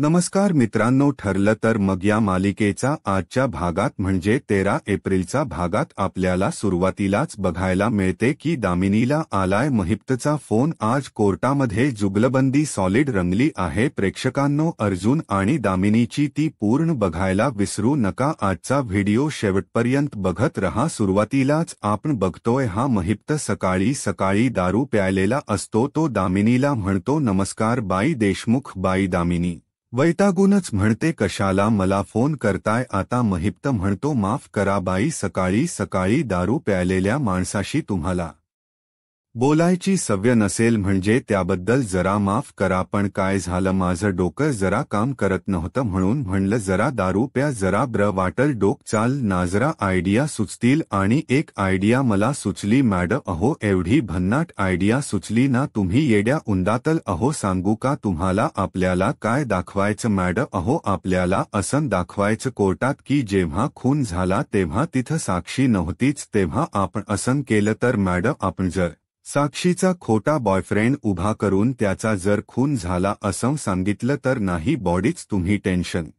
नमस्कार मित्रांनो, ठरलं तर मग या मालिकेचा आजच्या भागात म्हणजे 13 एप्रिलचा भागात आपल्याला सुरुवातीलाच बघायला मिळते की दामिनीला आलाय महिप्तचा फोन। आज कोर्टामध्ये जुगलबंदी सॉलिड रंगली आहे। प्रेक्षकांनो, अर्जुन आणि दामिनीची ती पूर्ण बघायला विसरू नका। आजचा व्हिडिओ शेवटपर्यंत बघत रहा। सुरुवातीलाच आपण बघतोय हा महिप्त सकाळी सकाळी दारू प्यायलेला असतो। तो दामिनीला म्हणतो, नमस्कार बाई देशमुख। बाई दामिनी वैतागूनच म्हणते, कशाला मला फोन करताय? आता महिप्त म्हणतो, माफ करा बाई, सकाळी सकाळी दारू प्यायलेल्या माणसाशी तुम्हाला बोलायची सवय नसेल म्हणजे त्याबद्दल जरा माफ करा। पण काय झालं, माझं डोकं जरा काम करत नव्हतं म्हणून म्हणलं जरा दारू प्या, जरा ब्र वाटल डोक चाल ना, जरा आयडिया सुचतील। आणि एक आयडिया मला सुचली मॅडम। अहो, एवढी भन्नाट आयडिया सुचली ना तुम्ही येड्या उंदातल। अहो, सांगू का तुम्हाला आपल्याला काय दाखवायचं मॅडम? अहो, आपल्याला असं दाखवायचं कोर्टात की जेव्हा खून झाला तेव्हा तिथं साक्षी नव्हतीच, तेव्हा आपण असं केलं तर मॅडम, आपण जर साक्षीचा खोटा बॉयफ्रेंड उभा करून त्याचा जर खून झाला असं सांगितलं तर नाही बॉडीच तुम्ही टेन्शन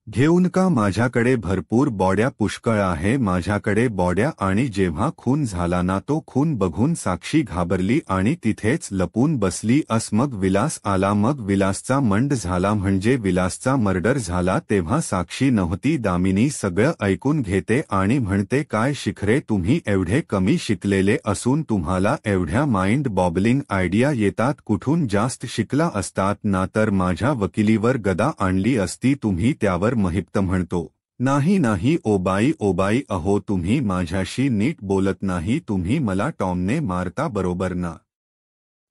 घेऊ नका, माझ्याकडे भरपूर बॉड्या पुष्कळ आहे, माझ्याकडे बॉड्या। आणि जेव्हा खून झाला ना, तो खून बघून साक्षी घाबरली आणि तिथेच लपून बसली। मग विलास आला, मग विलासचा मंड झाला म्हणजे विलासचा मर्डर झाला, तेव्हा साक्षी नव्हती। दामिनी सगळं ऐकून घेते आणि म्हणते, काय शिखरे, तुम्ही एवढे कमी शिकलेले असून तुम्हाला एवढ्या माइंड बॉबलिंग आयडिया येतात कुठून? जास्त शिकला असतात ना तर माझ्या वकिलीवर गदा आणली असती तुम्ही त्यावर। महिप्त म्हणतो, नाही नाही ओ बाई, अहो तुम्ही माझ्याशी नीट बोलत नाही, तुम्ही मला टॉमने मारता बरोबर ना?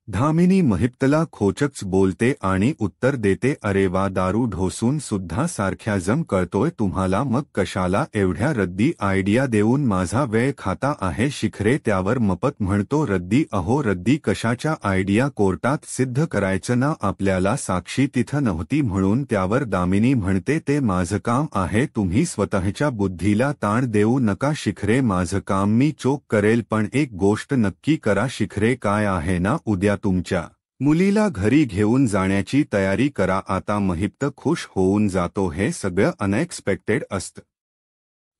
दामिनी महिप्तला खोचकच बोलते आणि उत्तर देते, अरे वा, दारू ढोसून सुद्धा सारख्या जम कळतोय तुम्हाला, मग कशाला एवढ्या रद्दी आयडिया देऊन माझा वेळ खाता आहे? शिखरे त्यावर मपत म्हणतो, रद्दी? अहो रद्दी कशाच्या आयडिया? कोर्टात सिद्ध करायचं ना आपल्याला साक्षी तिथं नव्हती म्हणून। त्यावर दामिनी म्हणते, ते माझं काम आहे, तुम्ही स्वतःच्या बुद्धीला ताण देऊ नका शिखरे, माझं काम मी चोख करेल। पण एक गोष्ट नक्की करा शिखरे, काय आहे ना, उद्या तुमच्या मुलीला घरी घेऊन जाण्याची तयारी करा। आता महिप्त खुश होऊन जातो, हे सगळं अनएक्सपेक्टेड असतं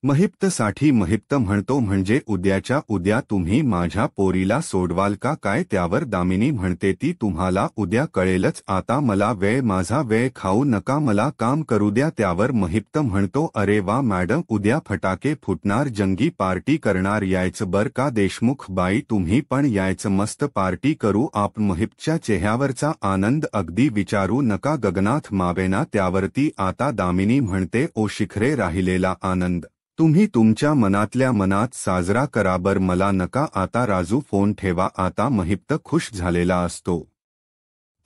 महिप्तसाठी। महिप्त म्हणतो, म्हणजे उद्याच्या उद्या तुम्ही माझ्या पोरीला सोडवाल का काय? त्यावर दामिनी म्हणते, ती तुम्हाला उद्या कळेलच, आता मला वेळ, माझा वेळ खाऊ नका, मला काम करू द्या। त्यावर महिप्त म्हणतो, अरे वा मॅडम, उद्या फटाके फुटणार, जंगी पार्टी करणार, यायचं बर का देशमुख बाई? तुम्ही पण यायचं, मस्त पार्टी करू आपण। महिप्तच्या चेहऱ्यावरचा आनंद अगदी विचारू नका, गगनात मावेना। त्यावरती आता दामिनी म्हणते, ओ शिखरे, राहिलेला आनंद तुम्ही तुमच्या मनातल्या मनात साजरा करा बर, मला नका आता राजू, फोन ठेवा आता। महिप्त खुश झालेला असतो,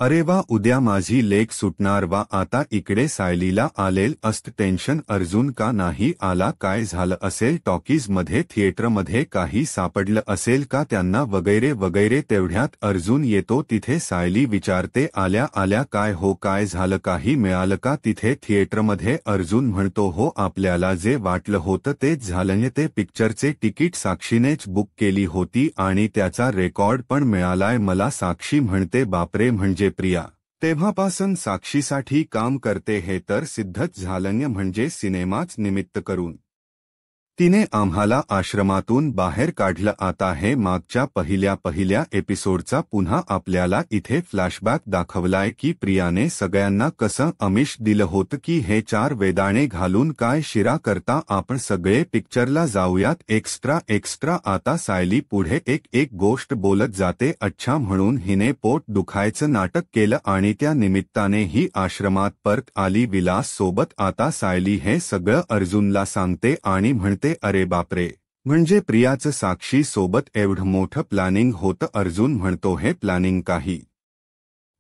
अरे वा, उद्या माझी लेक सुटणार वा। आता इकडे सायलीला आलेल असत टेन्शन, अर्जुन का नाही आला? काय झालं असेल? टॉकीजमध्ये, थिएटरमध्ये काही सापडलं असेल का त्यांना? वगैरे वगैरे। तेवढ्यात अर्जुन येतो तिथे, सायली विचारते, आल्या आल्या, काय हो, काय झालं, काही मिळालं का तिथे थिएटरमध्ये? अर्जुन म्हणतो, हो, आपल्याला जे वाटलं होतं तेच झालं, ते पिक्चरचे तिकीट साक्षीनेच बुक केली होती आणि त्याचा रेकॉर्ड पण मिळालाय मला। साक्षी म्हणते, बापरे, म्हणजे प्रिया तेव्हापासून साक्षीसाठी काम करते, हे तर सिद्धच झालं, म्हणजे सिनेमाच निमित्त करून तिने आम्हाला आश्रमातून बाहेर काढलं। आता हे मागच्या पहिल्या एपिसोडचा पुन्हा आपल्याला इथे फ्लॅशबॅक दाखवलाय की प्रियाने सगळ्यांना कसं आमिष दिलं होतं की हे 4 वेदाणे घालून काय शिरा करता, आपण सगळे पिक्चरला जाऊयात एक्स्ट्रा। आता सायली पुढे एक गोष्ट बोलत जाते, अच्छा, म्हणून हिने पोट दुखायचं नाटक केलं आणि त्या निमित्ताने ही आश्रमात परत आली विलास सोबत। आता सायली हे सगळं अर्जुनला सांगते आणि म्हणते, अरे बापरे, म्हणजे प्रियाचं साक्षी सोबत एवढं मोठं प्लॅनिंग होतं? अर्जुन म्हणतो, हे प्लॅनिंग काही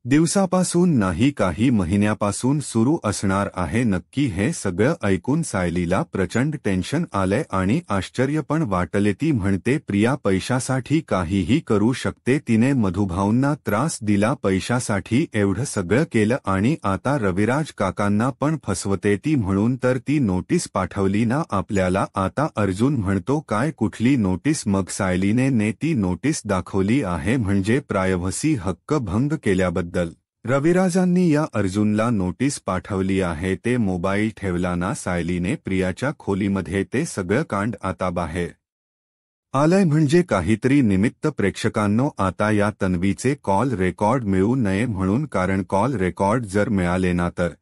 दिवसापासून नाही, काही महिन्यापासून सुरू असणार आहे नक्की। हे सगळं ऐकून सायलीला प्रचंड टेन्शन आलंय आणि आश्चर्य पण वाटले। ती म्हणते, प्रिया पैशासाठी काहीही करू शकते, तिने मधुभाऊंना त्रास दिला, पैशासाठी एवढं सगळं केलं आणि आता रविराज काकांना पण फसवते ती, म्हणून तर ती नोटीस पाठवली ना आपल्याला। आता अर्जुन म्हणतो, काय, कुठली नोटीस? मग सायलीने ती नोटीस दाखवली आहे, म्हणजे प्रायव्हसी हक्क भंग केल्याबद्दल रविराजांनी या अर्जुनला नोटीस पाठवली आहे ते मोबाईल ठेवला ना सायलीने प्रियाच्या खोलीमध्ये ते सगळं कांड आता बाहेर आलंय म्हणजे काहीतरी निमित्त प्रेक्षकांनो आता या तन्वीचे कॉल रेकॉर्ड मिळू नये म्हणून कारण कॉल रेकॉर्ड जर मिळाले ना तर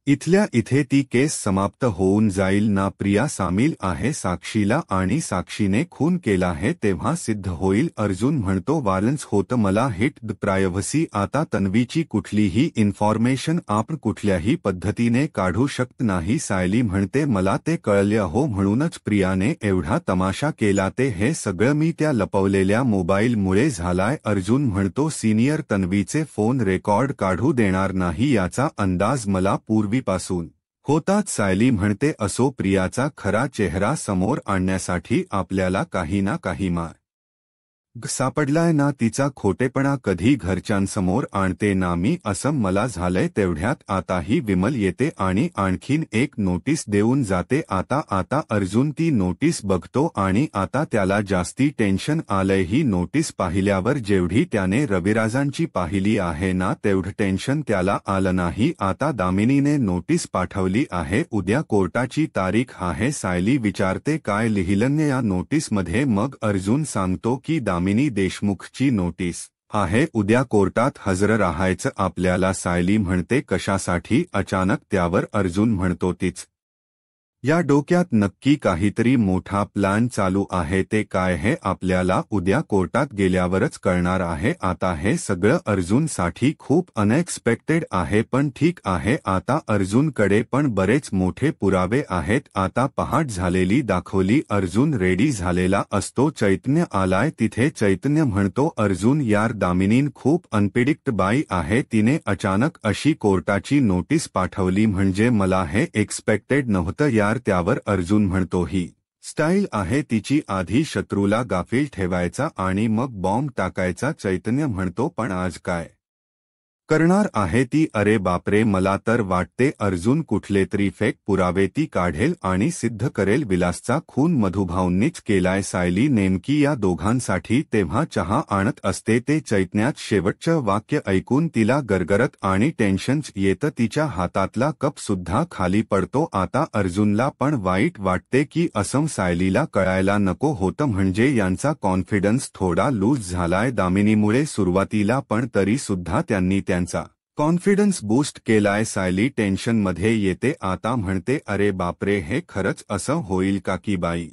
इथल्या इथे ती केस समाप्त होऊन जाईल ना प्रिया सामील आहे साक्षीला आणि साक्षीने खून केला आहे तेव्हा सिद्ध होईल अर्जुन म्हणतो वालन्स होतं मला हिट द प्रायव्हसी आता तन्वीची कुठलीही इन्फॉर्मेशन आपण कुठल्याही पद्धतीने काढू शकत नाही सायली म्हणते मला ते कळलं हो म्हणूनच प्रियाने एवढा तमाशा केला ते हे सगळं मी त्या लपवलेल्या मोबाईलमुळे झालाय अर्जुन म्हणतो सिनियर तन्वीचे फोन रेकॉर्ड काढू देणार नाही याचा अंदाज मला पासून होताच सायली म्हणते असो प्रियाचा खरा चेहरा समोर आणण्यासाठी आपल्याला काही ना काही मार्ग सापडलाय ना तिचा खोटेपणा कधी घरच्यांसमोर आणते ना मी असं मला झालंय तेवढ्यात आताही विमल येते आणि आणखीन एक नोटीस देऊन जाते आता अर्जुन ती नोटीस बघतो आणि आता त्याला जास्ती टेन्शन आलंय ही नोटीस पाहिल्यावर जेवढी त्याने रविराजांची पाहिली आहे ना तेवढं टेन्शन त्याला आलं नाही आता दामिनीने नोटीस पाठवली आहे उद्या कोर्टाची तारीख आहे सायली विचारते काय लिहिलं या नोटीसमध्ये मग अर्जुन सांगतो की दामिनी देशमुखची नोटीस आहे उद्या कोर्टात हजर राहायचं आपल्याला सायली म्हणते कशासाठी अचानक त्यावर अर्जुन म्हणतो तीच या डोक्यात नक्की काहीतरी मोठा प्लॅन चालू आहे ते काय हे आपल्याला उद्या कोर्टात गेल्यावरच कळणार आहे आता हे सगळं अर्जुनसाठी खूप अनएक्सपेक्टेड आहे पण ठीक आहे आता अर्जुनकडे पण बरेच मोठे पुरावे आहेत आता पहाट झालेली दाखवली अर्जुन रेडी झालेला असतो चैतन्य आलाय तिथे चैतन्य म्हणतो अर्जुन यार दामिनीन खूप अनप्रिडिक्ट बाई आहे तिने अचानक अशी कोर्टाची नोटीस पाठवली म्हणजे मला हे एक्सपेक्टेड नव्हतं यार त्यावर अर्जुन म्हणतो ही स्टाईल आहे तिची आधी शत्रूला गाफील ठेवायचा आणि मग बॉम्ब टाकायचा चैतन्य म्हणतो पण आज काय करणार आहे ती अरे बापरे मला तर वाटते अर्जुन कुठले तरी फेक पुरावे ती काढेल आणि सिद्ध करेल विलासचा खून मधुभाऊंनीच केलाय सायली नेमकी या दोघांसाठी तेव्हा चहा आणत असते ते चैतन्यात शेवटचं वाक्य ऐकून तिला गरगरत आणि टेन्शन्स येतं तिच्या हातातला कप सुद्धा खाली पडतो आता अर्जुनला पण वाईट वाटते की असं सायलीला कळायला नको होतं म्हणजे यांचा कॉन्फिडन्स थोडा लूज झालाय दामिनीमुळे सुरुवातीला पण तरी सुद्धा त्यांनी त्यांचा कॉन्फिडन्स बूस्ट केलाय सायली टेन्शनमध्ये येते आता म्हणते अरे बापरे हे खरंच असं होईल का की बाई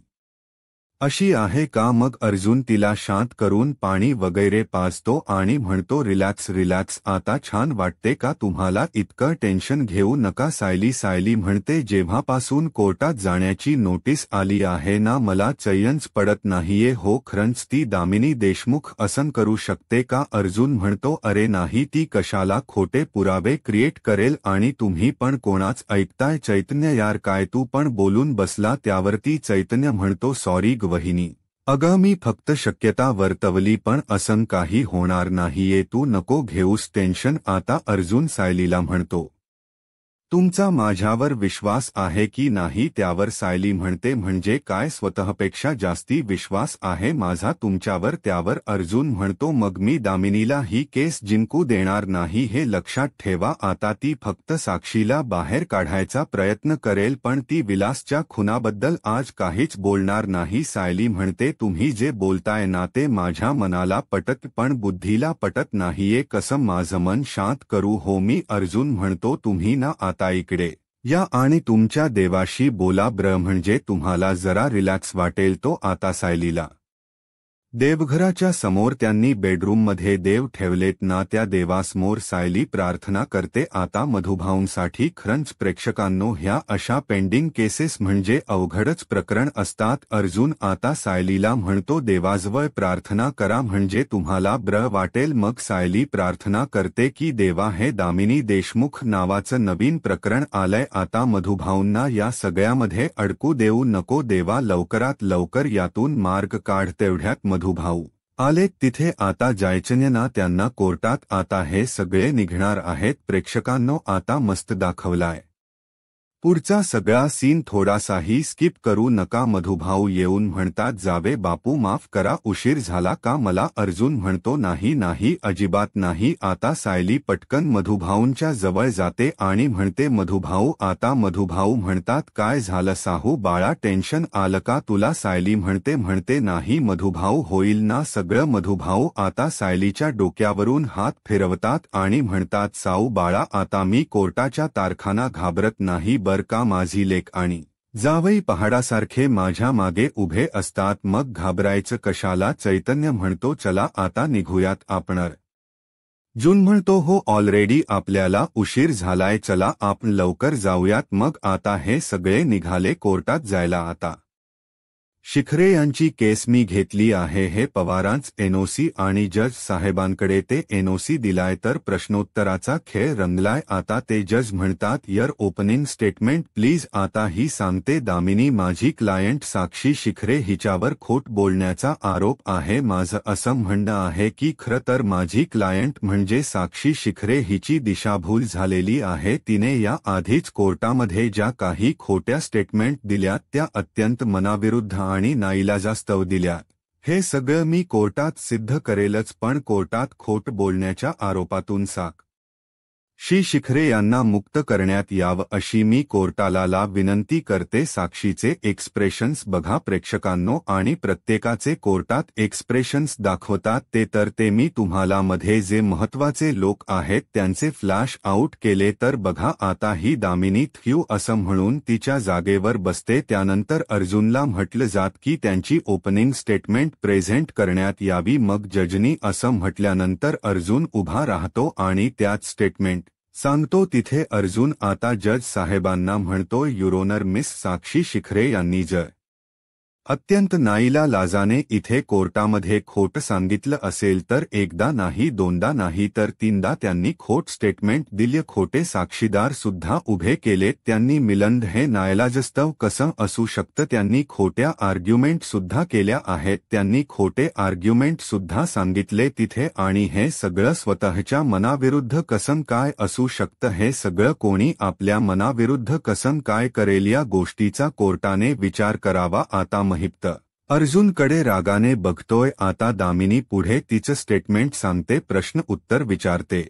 अशी आहे का मग अर्जुन तिला शांत करून पाणी वगैरे पाजतो आणि म्हणतो रिलॅक्स आता छान वाटते का तुम्हाला इतकं टेन्शन घेऊ नका सायली म्हणते जेव्हापासून कोर्टात जाण्याची नोटीस आली आहे ना मला चैनच पडत नाहीये हो खरंच ती दामिनी देशमुख असं करू शकते का अर्जुन म्हणतो अरे नाही ती कशाला खोटे पुरावे क्रिएट करेल आणि तुम्ही पण कोणाच ऐकताय चैतन्य यार काय तू पण बोलून बसला त्यावरती चैतन्य म्हणतो सॉरी वहिनी अगं मी फक्त शक्यता वर्तवली पण असं काही होणार नाहीये तू नको घेऊस टेन्शन आता अर्जुन सायलीला म्हणतो तुमचा माझ्यावर विश्वास आहे की नाही त्यावर सायली म्हणते म्हणजे काय स्वतःपेक्षा जास्ती विश्वास आहे माझा तुमच्यावर त्यावर अर्जुन म्हणतो मग मी दामिनीला ही केस जिंकू देणार नाही हे लक्षात ठेवा आता ती फक्त साक्षीला बाहेर काढायचा प्रयत्न करेल पण ती विलासच्या खुनाबद्दल आज काहीच बोलणार नाही सायली म्हणते तुम्ही जे बोलताय ना ते माझ्या मनाला पटत पण बुद्धीला पटत नाहीये कसं माझं मन शांत करू हो मी अर्जुन म्हणतो तुम्ही ना आता इकडे या आणि तुमच्या देवाशी बोला म्हणजे तुम्हाला जरा रिलॅक्स वाटेल तो आता सायलीला देवघराच्या समोर त्यांनी बेडरूममध्ये देव ठेवलेत ना त्या देवासमोर सायली प्रार्थना करते आता मधुभाऊंसाठी खरंच प्रेक्षकांनो ह्या अशा पेंडिंग केसेस म्हणजे अवघडच प्रकरण असतात अर्जुन आता सायलीला म्हणतो देवाजवळ प्रार्थना करा म्हणजे तुम्हाला बरं वाटेल मग सायली प्रार्थना करते की देवा हे दामिनी देशमुख नावाचं नवीन प्रकरण आलंय आता मधुभाऊंना या सगळ्यामध्ये अडकू देऊ नको देवा लवकरात लवकर यातून मार्ग काढ तेवढ्यात मधुभाऊ आले तिथे आता जायचंय ना त्यांना कोर्टात आता हे सगळे निघणार आहेत प्रेक्षकांनो आता मस्त दाखवलाय पुढचा सगळा सीन थोडासाही स्किप करू नका. मधुभाऊ येऊन म्हणतात, जावे बापू माफ करा, उशीर झाला का? मला अर्जुन म्हणतो, नाही नाही अजिबात नाही. आता सायली पटकन मधुभाऊंच्या जवळ जाते आणि म्हणते, मधुभाऊ आता. मधुभाऊ म्हणतात, काय झालं साहू बाळा, टेन्शन आलं का तुला? सायली म्हणते नाही मधुभाऊ, होईल ना सगळं. मधुभाऊ आता सायलीच्या डोक्यावरून हात फिरवतात आणि म्हणतात, साऊ बाळा आता मी कोर्टाच्या तारखांना घाबरत नाही बर का. माझी लेक आणि जावई पहाडासारखे माझ्या मागे उभे असतात, मग घाबरायचं कशाला? चैतन्य म्हणतो, चला आता निघूयात आपण. अर्जुन म्हणतो, हो ऑलरेडी आपल्याला उशीर झालाय, चला आपण लवकर जाऊयात. मग आता हे सगळे निघाले कोर्टात जायला. आता शिखरे यांची केस मी घेतली आहे. हे पवारांच एनओसी आणि जज साहेबांकडे ते एनओसी दिलाय तर प्रश्नोत्तराचा खेळ रंगलाय. आता ते जज म्हणतात, यर ओपनिंग स्टेटमेंट प्लीज. आता ही सांगते, दामिनी माझी क्लायंट साक्षी शिखरे हिच्यावर खोट बोलण्याचा आरोप आहे. माझं असं म्हणणं आहे की खरं तर माझी क्लायंट म्हणजे साक्षी शिखरे हिची दिशाभूल झालेली आहे. तिने या आधीच कोर्टामध्ये ज्या काही खोट्या स्टेटमेंट दिल्या त्या अत्यंत मनाविरुद्ध आणि नाईलाजास्तव दिल्या. हे सगळं मी कोर्टात सिद्ध करेलच, पण कोर्टात खोट बोलण्याच्या आरोपातून साक्षी शिखरे यांना मुक्त करण्यात यावं अशी मी कोर्टाला विनंती करते. साक्षीचे एक्सप्रेशन्स बघा प्रेक्षकांनो, आणि प्रत्येकाचे कोर्टात एक्सप्रेशन्स दाखवतात ते मी तुम्हाला मध्ये जे महत्त्वाचे लोक आहेत त्यांचे फ्लॅश आउट केले तर बघा. आता ही दामिनी थ्यू असं म्हणून तिच्या जागेवर बसते. त्यानंतर अर्जुनला म्हटलं जात की त्यांची ओपनिंग स्टेटमेंट प्रेझेंट करण्यात यावी. मग जजनी असं म्हटल्यानंतर अर्जुन उभा राहतो आणि त्यात स्टेटमेंट सांगतो. तिथे अर्जुन आता जज साहेबांना म्हणतो, युरोनर मिस साक्षी शिखरे यांनी अत्यंत नाईलाजाने इथे कोर्टामध्ये खोट सांगितलं असेल तर एकदा नाही दोनदा नाही तर तीनदा त्यांनी खोट स्टेटमेंट दिली. खोटे साक्षीदार सुद्धा उभे केलेत त्यांनी. मिलंद हे नाईलाजस्तव कसं असू शकतं? त्यांनी खोट्या आर्ग्युमेंट सुद्धा केल्या आहेत. त्यांनी खोटे आर्ग्युमेंट सुद्धा सांगितले तिथे, आणि हे सगळं स्वतःच्या मनाविरुद्ध कसं काय असू शकतं? हे सगळं कोणी आपल्या मनाविरुद्ध कसं काय करेल? या गोष्टीचा कोर्टाने विचार करावा. आता महिप्त अर्जुनकडे रागाने बघतोय. आता दामिनी पुढे तिचं स्टेटमेंट सांगते, प्रश्न उत्तर विचारते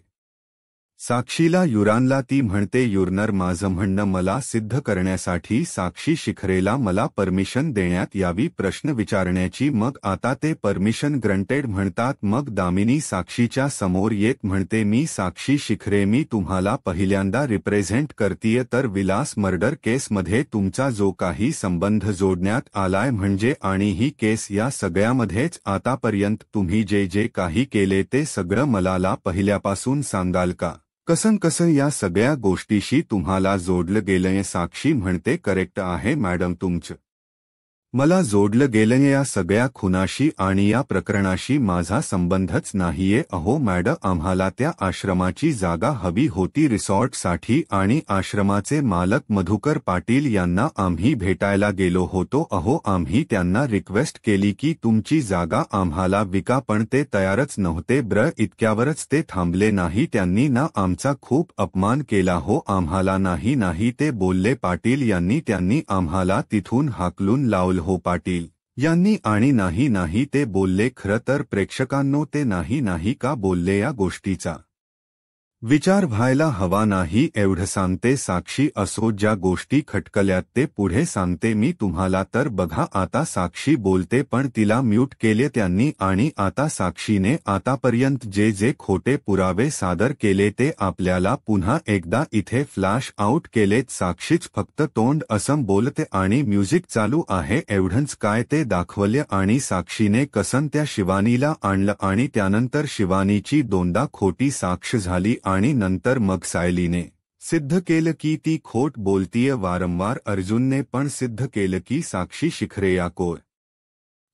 साक्षीला, युरानला. ती म्हणते, युरनर माझं म्हणणं मला सिद्ध करण्यासाठी साक्षी शिखरेला मला परमिशन देण्यात यावी प्रश्न विचारण्याची. मग आता ते परमिशन ग्रंटेड म्हणतात. मग दामिनी साक्षीच्या समोर येत म्हणते, मी साक्षी शिखरे, मी तुम्हाला पहिल्यांदा रिप्रेझेंट करतीये तर विलास मर्डर केसमध्ये तुमचा जो काही संबंध जोडण्यात आलाय म्हणजे, आणि ही केस या सगळ्यामध्येच आतापर्यंत तुम्ही जे जे काही केले ते सगळं मला पहिल्यापासून सांगाल का? कसं या सगळ्या गोष्टीशी तुम्हाला जोडलं गेलंय? साक्षी म्हणते, करेक्ट आहे मॅडम, तुमचं मला जोडलं गेलंय या सगळ्या खुनाशी आणि या प्रकरणाशी माझा संबंधच नाहीये. अहो मॅडम, आम्हाला त्या आश्रमाची जागा हवी होती रिसॉर्टसाठी आणि आश्रमाचे मालक मधुकर पाटील यांना आम्ही भेटायला गेलो होतो. अहो आम्ही त्यांना रिक्वेस्ट केली की तुमची जागा आम्हाला विका, पण ते तयारच नव्हते. इतक्यावरच ते थांबले नाही, त्यांनी ना आमचा खूप अपमान केला हो. आम्हाला नाही ते बोलले पाटील यांनी. त्यांनी आम्हाला तिथून हाकलून लावलं हो पाटील यांनी. आणि नाही ते बोलले. खरं तर प्रेक्षकांनो, ते नाही का बोलले या गोष्टीचा विचार व्हायला हवा नाही एवढं सांगते साक्षी. असो, ज्या गोष्टी खटकल्यात ते पुढे सांगते मी तुम्हाला. तर बघा आता साक्षी बोलते, पण तिला म्यूट केले त्यांनी. आणि आता साक्षीने आतापर्यंत जे जे खोटे पुरावे सादर केले ते आपल्याला पुन्हा एकदा इथे फ्लॅश आउट केलेत. साक्षीच फक्त तोंड असं बोलते आणि म्युझिक चालू आहे एवढंच काय ते दाखवले. आणि साक्षीने कसं त्या शिवानीला आणलं आणि त्यानंतर शिवानीची दोनदा खोटी साक्ष झाली आणि नंतर मग सायलीने सिद्ध केलं की ती खोट बोलतीये वारंवार. अर्जुनने पण सिद्ध केलं की साक्षी शिखरे या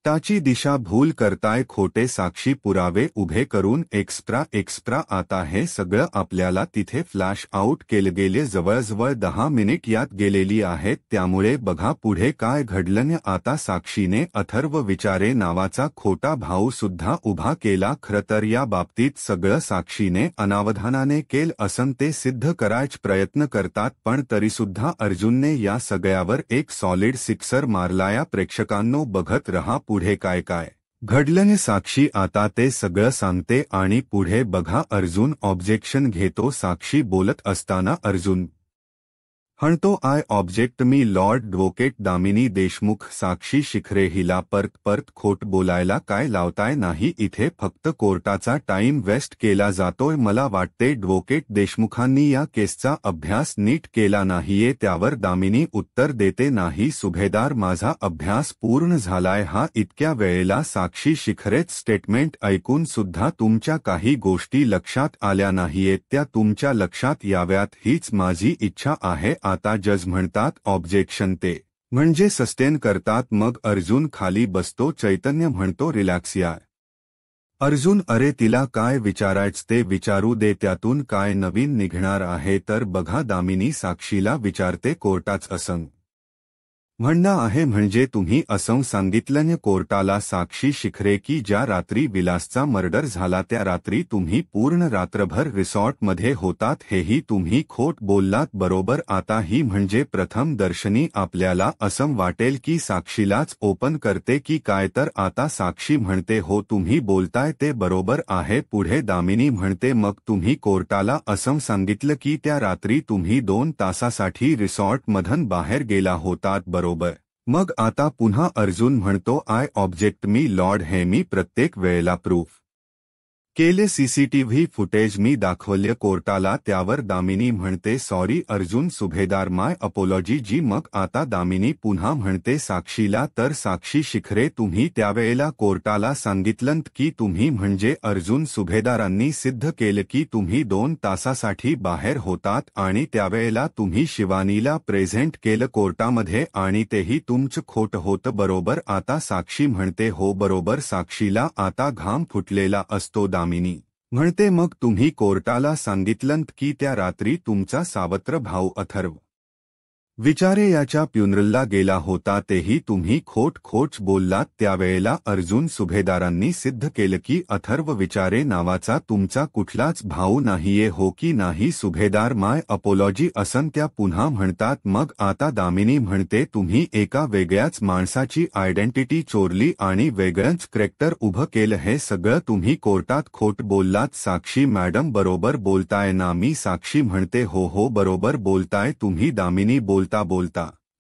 त्याची दिशाभूल करताय खोटे साक्षी पुरावे उभे करून एक्स्ट्रा आता हे सगळं आपल्याला तिथे फ्लॅश आउट केले गेले जवळजवळ 10 मिनिट यात गेलेली आहेत त्यामुळे बघा पुढे काय घडलं आता साक्षीने अथर्व विचारे नावाचा खोटा भाऊ सुद्धा उभा केला खरं तर या बाबतीत सगळं साक्षीने अनावधानाने केल असं ते सिद्ध करायच प्रयत्न करतात पण तरीसुद्धा अर्जुनने या सगळ्यावर एक सॉलिड सिक्सर मारलाया प्रेक्षकांनो बघत रहा पुढे काय काय घडलं साक्षी आता ते सगळं सांगते आणि पुढे बघा अर्जुन ऑब्जेक्शन घेतो साक्षी बोलत असताना अर्जुन हणतो I object my lord advocate Damini Deshmukh साक्षी शिखरे हिला परत खोट बोलायला काय लावताय नाही इथे फक्त कोर्टाचा टाइम वेस्ट केला जातोय मला वाटते ॲडव्होकेट देशमुखांनी या केसचा अभ्यास नीट केला नाहीये त्यावर दामिनी उत्तर देते नाही सुभेदार माझा अभ्यास पूर्ण झालाय हा इतक्या वेळेला साक्षी शिखरेच स्टेटमेंट ऐकून सुद्धा तुमच्या काही गोष्टी लक्षात आल्या नाहीयेत त्या तुमच्या लक्षात याव्यात हीच माझी इच्छा आहे आता जज म्हणतात ऑब्जेक्शन ते म्हणजे सस्टेन करतात मग अर्जुन खाली बसतो चैतन्य म्हणतो रिलॅक्स यार अर्जुन अरे तिला काय विचारायच ते विचारू दे त्यातून काय नवीन निघणार आहे तर बघा दामिनी साक्षीला विचारते कोर्टाच असं म्हणणं आहे म्हणजे तुम्ही असं सांगितलं कोर्टाला साक्षी शिखरे की ज्या रात्री विलासचा मर्डर झाला त्या रात्री तुम्ही पूर्ण रात्रभर रिसॉर्टमध्ये होतात हेही तुम्ही खोट बोललात बरोबर आता ही म्हणजे प्रथम दर्शनी आपल्याला असं वाटेल की साक्षीलाच ओपन करते की काय तर आता साक्षी म्हणते हो तुम्ही बोलताय ते बरोबर आहे पुढे दामिनी म्हणते मग तुम्ही कोर्टाला असं सांगितलं की त्या रात्री तुम्ही 2 तासासाठी रिसॉर्टमधून बाहेर गेला होतात बरोबर मग आता पुन्हा अर्जुन म्हणतो आय ऑब्जेक्ट मी लॉर्ड हे मी प्रत्येक वेळेला प्रूफ केले सीसीटीव्ही फुटेज मी दाखवले कोर्टाला त्यावर दामिनी म्हणते सॉरी अर्जुन सुभेदार माय अपॉलॉजी जी मग आता दामिनी पुन्हा म्हणते साक्षीला तर साक्षी शिखरे तुम्ही त्यावेळेला कोर्टाला सांगितलं की तुम्ही म्हणजे अर्जुन सुभेदारांनी सिद्ध केलं की तुम्ही 2 तासासाठी बाहेर होतात आणि त्यावेळेला तुम्ही शिवानीला प्रेझेंट केलं कोर्टामध्ये आणि तेही तुमचं खोट होतं बरोबर आता साक्षी म्हणते हो बरोबर साक्षीला आता घाम फुटलेला असतो दामिनी म्हणते मग तुम्ही कोर्टाला सांगितलं की त्या रात्री तुमचा सावत्र भाऊ अथर्व विचारे याच्या फ्युनरलला गेला होता तेही तुम्ही खोट बोललात त्यावेळेला अर्जुन सुभेदारांनी सिद्ध केलं की अथर्व विचारे नावाचा तुमचा कुठलाच भाऊ नाहीये हो की नाही सुभेदार माय अपॉलॉजी असं त्या पुन्हा म्हणतात मग आता दामिनी म्हणते तुम्ही एका वेगळ्याच माणसाची आयडेंटिटी चोरली आणि वेगळंच कॅरेक्टर उभं केलं हे सगळं तुम्ही कोर्टात खोट बोललात साक्षी मॅडम बरोबर बोलताय ना मी साक्षी म्हणते हो बरोबर बोलताय तुम्ही दामिनी बोलता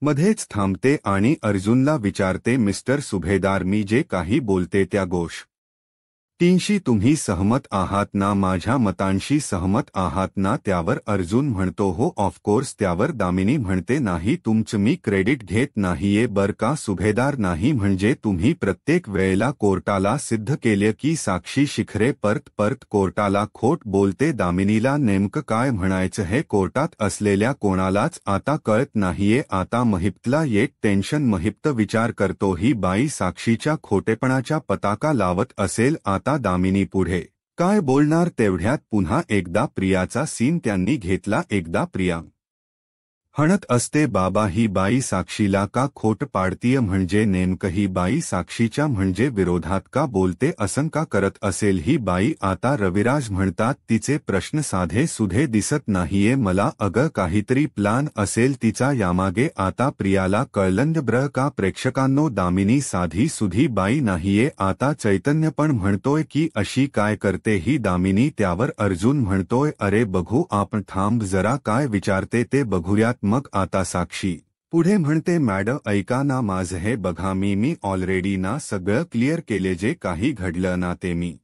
मध्येच थांबते आणि अर्जुनला विचारते मिस्टर सुभेदार मी जे काही बोलते त्या गोष्टींशी तुम्ही सहमत आहात ना माझ्या मतांशी सहमत आहात ना त्यावर अर्जुन म्हणतो हो ऑफकोर्स त्यावर दामिनी म्हणते नाही तुमचं मी क्रेडिट घेत नाहीये बर का सुभेदार नाही म्हणजे तुम्ही प्रत्येक वेळेला कोर्टाला सिद्ध केले की साक्षी शिखरे परत कोर्टाला खोट बोलते दामिनीला नेमकं काय म्हणायचं हे कोर्टात असलेल्या कोणालाच आता कळत नाहीये आता महिप्तला एक टेन्शन महिप्त विचार करतो ही बाई साक्षीच्या खोटेपणाच्या पताका लावत असेल आता दामिनी पुढे काय बोलणार तेवढ्यात पुन्हा एकदा प्रियाचा सीन त्यांनी घेतला एकदा प्रिया हणत असते बाबा ही बाई साक्षीला का खोट पाडतीय म्हणजे नेमकं ही बाई साक्षीच्या म्हणजे विरोधात का बोलते असं का करत असेल ही बाई आता रविराज म्हणतात तिचे प्रश्न साधे सुधे दिसत नाहीये मला अगं काहीतरी प्लान असेल तिचा यामागे आता प्रियाला कळलं ब्र का प्रेक्षकांनो दामिनी साधी सुधी बाई नाहीये आता चैतन्य पण म्हणतोय की अशी काय करते ही दामिनी त्यावर अर्जुन म्हणतोय अरे बघू आपण थांब जरा काय विचारते ते बघूयात मग आता साक्षी पुढे म्हणते मॅडम ऐका ना माझं हे बघा मी ऑलरेडी ना सगळं क्लिअर केले जे काही घडलं ना ते मी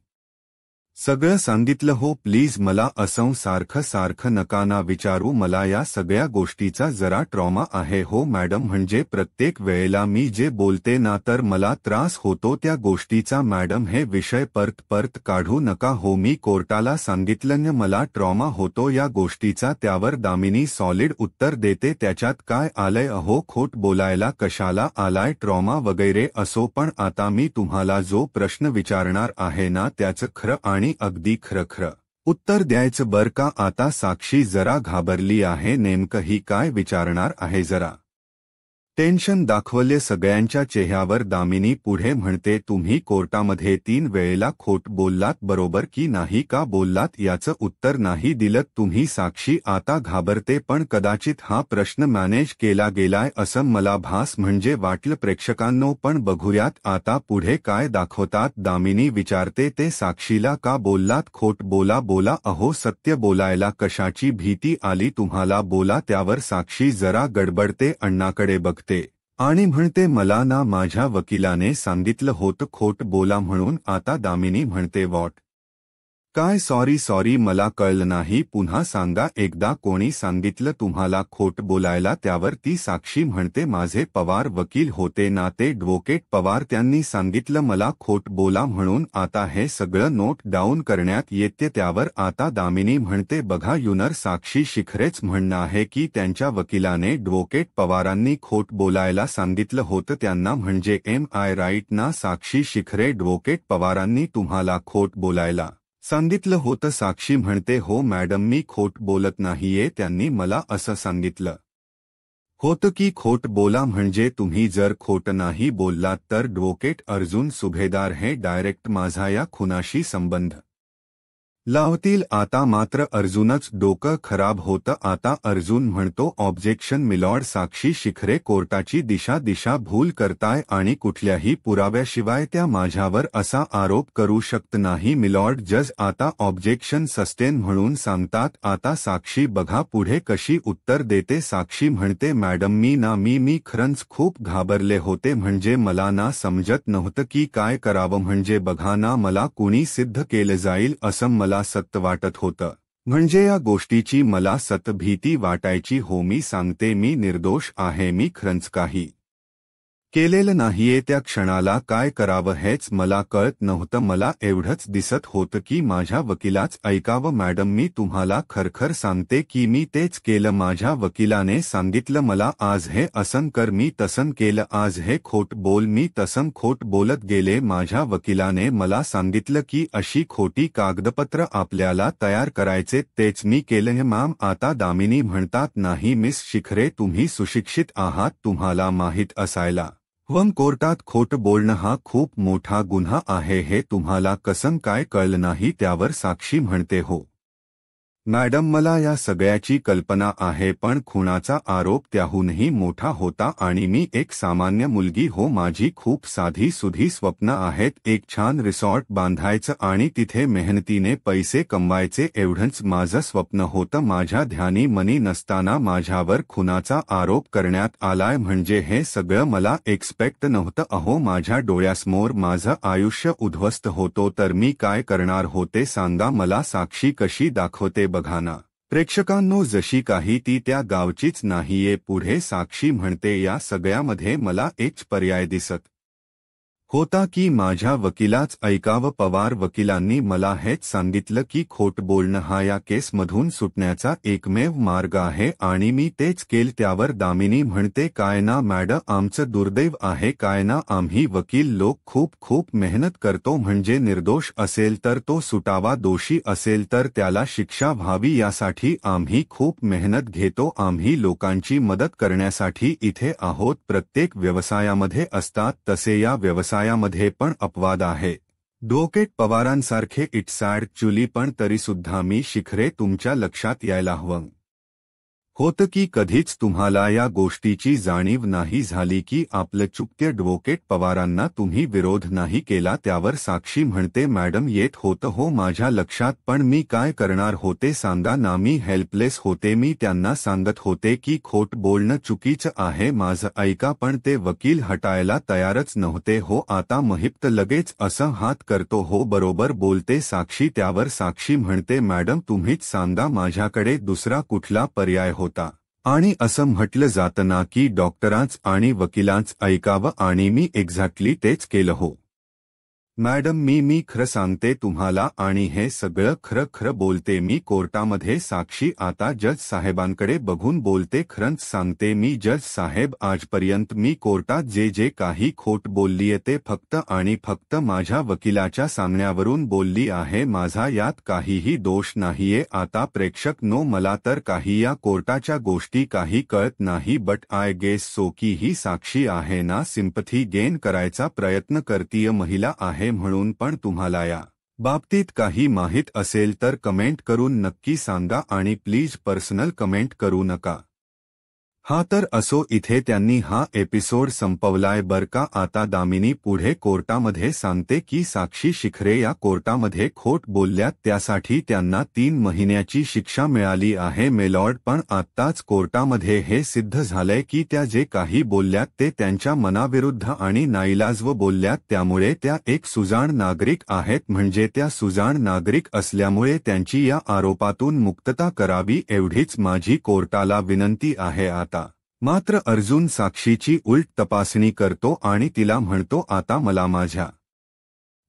सगळं सांगितलं हो प्लीज मला असं सारखं सारखं नका ना विचारू मला या सगळ्या गोष्टीचा जरा ट्रॉमा आहे हो मॅडम म्हणजे प्रत्येक वेळेला मी जे बोलते ना तर मला त्रास होतो त्या गोष्टीचा मॅडम हे विषय परत परत काढू नका हो मी कोर्टाला सांगितलं न मला ट्रॉमा होतो या गोष्टीचा त्यावर दामिनी सॉलिड उत्तर देते त्याच्यात काय आलंय अहो खोट बोलायला कशाला आलाय ट्रॉमा वगैरे असो पण आता मी तुम्हाला जो प्रश्न विचारणार आहे ना त्याचं खरं आणि अगदी खरं उत्तर द्यायचं बर का आता साक्षी जरा घाबरली आहे नेमकं ही काय विचारणार आहे जरा टेन्शन दाखवले सगळ्यांच्या चेहऱ्यावर दामिनी पुढे म्हणते तुम्ही कोर्टामध्ये 3 वेळेला खोट बोललात बरोबर की नाही का बोललात याचं उत्तर नाही दिलं तुम्ही साक्षी आता घाबरते पण कदाचित हा प्रश्न मॅनेज केला गेलाय असं मला भास म्हणजे वाटलं प्रेक्षकांनो पण बघूयात आता पुढे काय दाखवतात दामिनी विचारते ते साक्षीला का बोललात खोट बोला बोला अहो सत्य बोलायला कशाची भीती आली तुम्हाला बोला त्यावर साक्षी जरा गडबडते अण्णाकडे बघते आणि म्हणते मला ना माझ्या वकिलाने सांगितलं होतं खोट बोला म्हणून आता दामिनी म्हणते व्हॉट काय सॉरी मला कळलं नाही पुन्हा सांगा एकदा कोणी सांगितलं तुम्हाला खोट बोलायला त्यावर ती साक्षी म्हणते माझे पवार वकील होते ना ते ॲडव्होकेट पवार त्यांनी सांगितलं मला खोट बोला म्हणून आता हे सगळं नोट डाऊन करण्यात येते त्यावर आता दामिनी म्हणते बघा युनर साक्षी शिखरेच म्हणणं आहे की त्यांच्या वकिलाने ॲडव्होकेट पवारांनी खोट बोलायला सांगितलं होतं त्यांना म्हणजे MI राईट ना साक्षी शिखरे ॲडव्होकेट पवारांनी तुम्हाला खोट बोलायला सांगितलं होतं साक्षी म्हणते हो मॅडम मी खोट बोलत नाहीये त्यांनी मला असं सांगितलं होतं की खोट बोला म्हणजे तुम्ही जर खोट नाही बोललात तर ॲडव्होकेट अर्जुन सुभेदार हे डायरेक्ट माझा या खुनाशी संबंध लावतील आता मात्र अर्जुनच डोकं खराब होतं आता अर्जुन म्हणतो ऑब्जेक्शन मिलॉर्ड साक्षी शिखरे कोर्टाची दिशा भूल करताय आणि कुठल्याही पुराव्याशिवाय त्या माझ्यावर असा आरोप करू शकत नाही मिलॉर्ड जज आता ऑब्जेक्शन सस्टेन म्हणून सांगतात आता साक्षी बघा पुढे कशी उत्तर देते साक्षी म्हणते मॅडम मी खरंच खूप घाबरले होते म्हणजे मला ना समजत नव्हतं की काय करावं म्हणजे बघा ना मला कुणी सिद्ध केलं जाईल असं मला सत्य वाटत होतं म्हणजे या गोष्टीची मला सत भीती वाटायची हो मी सांगते मी निर्दोष आहे मी खरंच काही केलेलं नाहीये त्या क्षणाला काय करावं हेच मला कळत नव्हतं मला एवढंच दिसत होतं की माझ्या वकिलाच ऐकावं मॅडम मी तुम्हाला खरखर सांगते की मी तेच केलं माझ्या वकिलाने सांगितलं मला आज हे असं कर मी तसं केलं आज हे खोट बोल मी तसं खोट बोलत गेले माझ्या वकिलाने मला सांगितलं की अशी खोटी कागदपत्र आपल्याला तयार करायचे तेच मी केलं मॅम आता दामिनी म्हणतात नाही मिस शिखरे तुम्ही सुशिक्षित आहात तुम्हाला माहीत असायला कोर्टात खोट बोलणं हा खूप मोठा गुन्हा आहे हे तुम्हाला कसं काय कळलं नाही त्यावर साक्षी म्हणते हो मॅडम मला या सगळ्याची कल्पना आहे पण खुनाचा आरोप त्याहूनही मोठा होता आणि मी एक सामान्य मुलगी हो माझी खूप साधी सुधी स्वप्न आहेत एक छान रिसॉर्ट बांधायचं आणि तिथे मेहनतीने पैसे कमवायचे एवढंच माझं स्वप्न होतं माझ्या ध्यानी मनी नसताना माझ्यावर खुनाचा आरोप करण्यात आलाय म्हणजे हे सगळं मला एक्सपेक्ट नव्हतं अहो माझ्या डोळ्यासमोर माझं आयुष्य उद्ध्वस्त होतो तर मी काय करणार होते सांगा मला साक्षी कशी दाखवते बघा ना प्रेक्षकांनो जशी काही ती त्या गावचीच नाहीये पुढे साक्षी म्हणते या सगळ्यामध्ये मला एक पर्याय दिसत होता की माझ्या वकिलाच ऐकावं पवार वकिलांनी मला हेच सांगितलं की खोट बोलणं हा या केसमधून सुटण्याचा एकमेव मार्ग आहे आणि मी तेच केलं त्यावर दामिनी म्हणते काय ना मॅडम आमचं दुर्दैव आहे काय ना आम्ही वकील लोक खूप मेहनत करतो म्हणजे निर्दोष असेल तर तो सुटावा दोषी असेल तर त्याला शिक्षा व्हावी यासाठी आम्ही खूप मेहनत घेतो आम्ही लोकांची मदत करण्यासाठी इथे आहोत प्रत्येक व्यवसायामध्ये असतात तसे या व्यवसायामध्ये पण अपवाद आहे ॲडव्होकेट पवारांसारखे इट्स सॅड ॲक्च्युअली पण तरीसुद्धा मी शिखरे तुमच्या लक्षात यायला हवं होतं की कधीच तुम्हाला या गोष्टीची जाणीव नाही झाली की आपलं चुकते ॲडव्होकेट पवारांना तुम्ही विरोध नाही केला. त्यावर साक्षी म्हणते, मॅडम येत होतं हो माझ्या लक्षात, पण मी काय करणार होते सांगा ना. मी हेल्पलेस होते. मी त्यांना सांगत होते की खोट बोलणं चुकीचं आहे, माझं ऐका, पण ते वकील हटायला तयारच नव्हते हो. आता महिप्त लगेच असं हात करतो, हो बरोबर बोलते साक्षी. त्यावर साक्षी म्हणते, मॅडम तुम्हीच सांगा माझ्याकडे दुसरा कुठला पर्याय होता. आणि असं म्हटलं जातं ना की डॉक्टरांच आणि वकिलांच ऐकावं, आणि मी एक्झॅक्टली तेच केलं हो. मॅडम मी खरं सांगते तुम्हाला, आणि हे सगळं खरं बोलते मी कोर्टामध्ये. साक्षी आता जज साहेबांकडे बघून बोलते, खरंच सांगते मी जज साहेब, आजपर्यंत मी कोर्टात जे काही खोट बोललीये ते फक्त आणि फक्त माझ्या वकिलाच्या सांगण्यावरून बोलली आहे. माझा यात काहीही दोष नाहीये. आता प्रेक्षक नो, मला तर काही या कोर्टाच्या गोष्टी काही कळत नाही, बट आय गेस सो की ही साक्षी आहे ना सिंपथी गेन करायचा प्रयत्न करतीय महिला आहे म्हणून. पण तुम्हाला या बाबतीत काही माहित असेल तर कमेंट करून नक्की सांगा, आणि प्लीज पर्सनल कमेंट करू नका. हा तर असो, इथे त्यांनी हा एपिसोड संपवलाय बर का. आता दामिनी पुढे कोर्टामध्ये सांगते की साक्षी शिखरे या कोर्टामध्ये खोट बोलल्यात, त्यासाठी त्यांना 3 महिन्याची शिक्षा मिळाली आहे मेलॉर्ड. पण आत्ताच कोर्टामध्ये हे सिद्ध झालंय की त्या जे काही बोलल्यात ते त्यांच्या मनाविरुद्ध आणि नाईलाजव बोलल्यात. त्यामुळे त्या एक सुजाण नागरिक आहेत, म्हणजे त्या सुजाण नागरिक असल्यामुळे त्यांची या आरोपातून मुक्तता करावी एवढीच माझी कोर्टाला विनंती आहे. आता मात्र अर्जुन साक्षीची उलट तपासणी करतो आणि तिला म्हणतो, आता मला माझ्या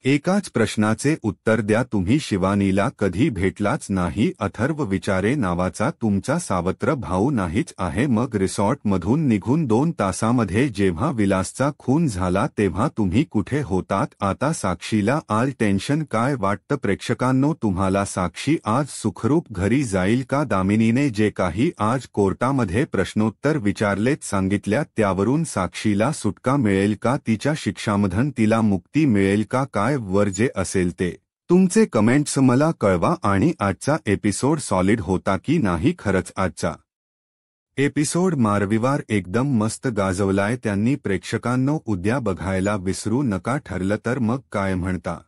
एकाच प्रश्नाचे उत्तर द्या, तुम्ही शिवानीला कधी भेटलाच नाही. अथर्व विचारे नावाचा तुमचा सावत्र भाऊ नाहीच आहे. मग रिसॉर्टमधून निघून 2 तासामध्ये जेव्हा विलासचा खून झाला तेव्हा तुम्ही कुठे होतात. आता साक्षीला आल टेन्शन काय वाटतं प्रेक्षकांनो तुम्हाला? साक्षी आज सुखरूप घरी जाईल का? दामिनीने जे काही आज कोर्टामध्ये प्रश्नोत्तर विचारलेत सांगितल्या त्यावरून साक्षीला सुटका मिळेल का? तिच्या शिक्षामधून तिला मुक्ती मिळेल का? काय वर जे असेल ते तुमचे कमेंट्स मला कळवा. आणि आजचा एपिसोड सॉलिड होता की नाही? खरंच आजचा एपिसोड मारविवार एकदम मस्त गाजवलाय त्यांनी. प्रेक्षकांनो उद्या बघायला विसरू नका. ठरलं तर मग काय म्हणता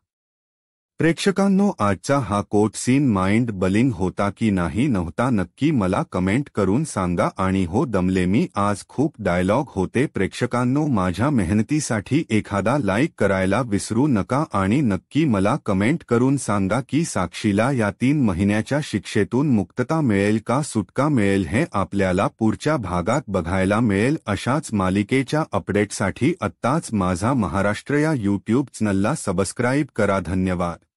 प्रेक्षकांनो? आजचा हा कोर्ट सीन माइंड बलिंग होता की नाही नव्हता नक्की मला कमेंट करून सांगा. आणि हो दमले मी आज, खूप डायलॉग होते. प्रेक्षकांनो माझ्या मेहनतीसाठी एखादा लाईक करायला विसरू नका, आणि नक्की मला कमेंट करून सांगा की साक्षीला या 3 महिन्याच्या शिक्षेतून मुक्तता मिळेल का सुटका मिळेल? हे आपल्याला पुढच्या भागात बघायला मिळेल. अशाच मालिकेच्या अपडेटसाठी आत्ताच माझा महाराष्ट्र या यूट्यूब चॅनलला सबस्क्राईब करा. धन्यवाद.